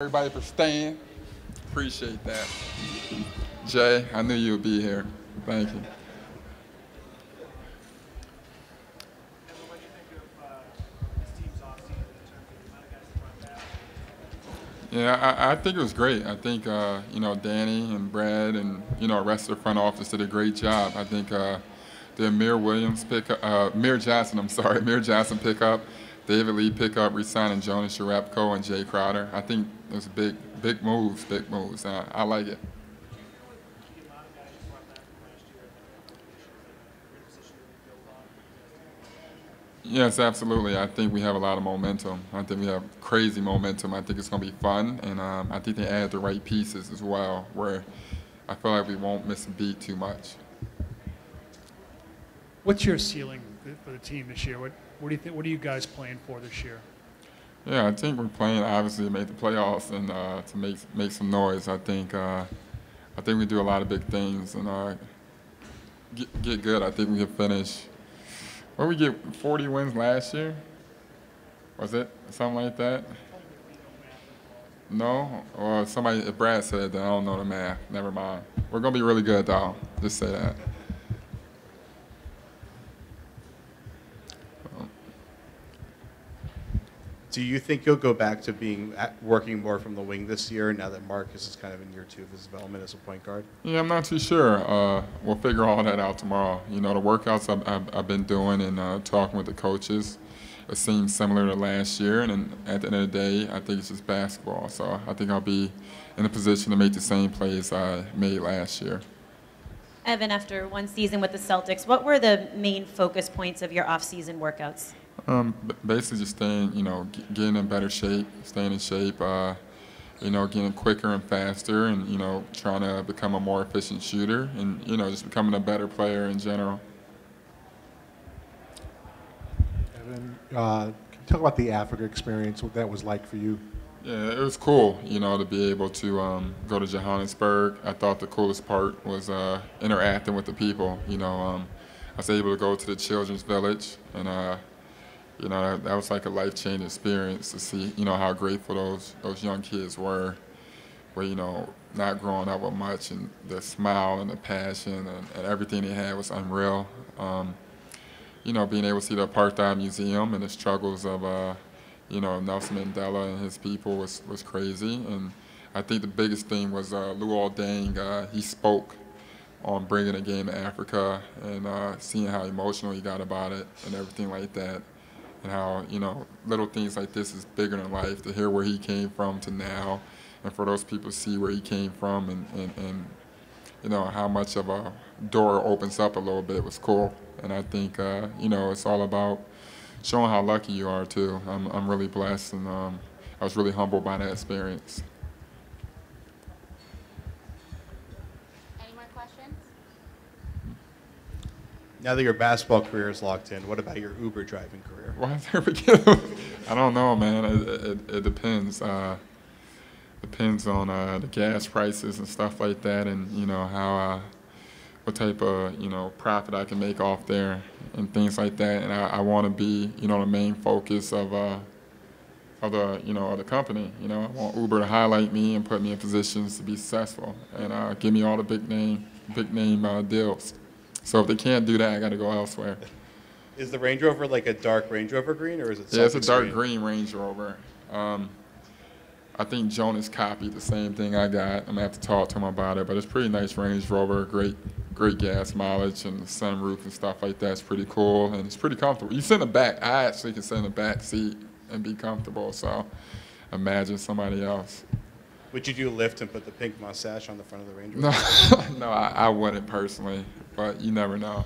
Everybody for staying. Appreciate that. Jay, I knew you would be here. Thank you. Yeah, I think it was great. I think, Danny and Brad and, the rest of the front office did a great job. I think the Amir Johnson, Amir Johnson pickup, David Lee pickup, re-signing Jonas Jerebko and Jay Crowder. I think it was big moves. I like it. Yes, absolutely. I think we have a lot of momentum. I think we have crazy momentum. I think it's going to be fun, and I think they add the right pieces as well, where I feel like we won't miss a beat too much. What's your ceiling for the team this year? What do you think? What are you guys playing for this year? Yeah, I think we're playing obviously to make the playoffs and to make some noise. I think we do a lot of big things and get good. I think we can finish. What did we get 40 wins last year? Was it something like that? No? Or somebody, if Brad said it, then I don't know the math. Never mind. We're going to be really good, though. Just say that. Do you think you'll go back to working more from the wing this year now that Marcus is kind of in year 2 of his development as a point guard? Yeah, I'm not too sure. We'll figure all that out tomorrow. The workouts I've been doing and talking with the coaches, it seems similar to last year. And then at the end of the day, I think it's just basketball. So I think I'll be in a position to make the same plays I made last year. Evan, after one season with the Celtics, what were the main focus points of your off-season workouts? Basically just staying, getting in better shape, staying in shape, getting quicker and faster and, trying to become a more efficient shooter and, just becoming a better player in general. Evan, can you talk about the Africa experience, what that was like for you? Yeah, it was cool, to be able to go to Johannesburg. I thought the coolest part was interacting with the people. I was able to go to the children's village and that was like a life-changing experience to see, how grateful those young kids were, not growing up with much, and the smile and the passion and everything they had was unreal. Being able to see the Apartheid Museum and the struggles of, Nelson Mandela and his people was crazy. And I think the biggest thing was Luol Deng. He spoke on bringing a game to Africa and seeing how emotional he got about it and everything like that. And how, little things like this is bigger than life, to hear where he came from to now, and for those people to see where he came from and how much of a door opens up a little bit was cool. And I think, it's all about showing how lucky you are, too. I'm really blessed, and I was really humbled by that experience. Any more questions? Now that your basketball career is locked in, what about your Uber driving career? Why there we go? I don't know, man. It depends. Depends on the gas prices and stuff like that, and how what type of profit I can make off there and things like that. And I want to be the main focus of the company. I want Uber to highlight me and put me in positions to be successful and give me all the big name deals. So if they can't do that, I got to go elsewhere. Is the Range Rover like a dark Range Rover green, or is it? Yeah, it's a dark green Range Rover. I think Jonas copied the same thing I got. I'm gonna have to talk to him about it, but it's a pretty nice Range Rover. Great gas mileage and the sunroof and stuff like that. It's pretty cool and it's pretty comfortable. You sit in the back. I actually can sit in the back seat and be comfortable. So imagine somebody else. Would you do a lift and put the pink mustache on the front of the Range Rover? No, I wouldn't personally, but you never know.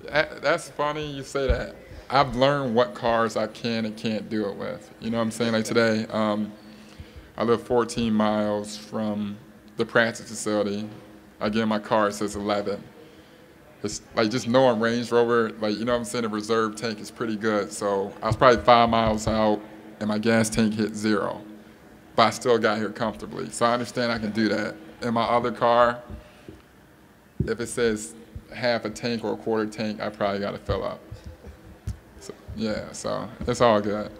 That's funny you say that. I've learned what cars I can and can't do it with. You know what I'm saying? Like today, I live 14 miles from the practice facility. I get in my car, it says 11. It's like just knowing Range Rover, like, you know what I'm saying, the reserve tank is pretty good. So I was probably 5 miles out and my gas tank hit 0, but I still got here comfortably. So I understand I can do that. In my other car, if it says half a tank or a quarter tank, I probably got to fill up. So, yeah, so it's all good.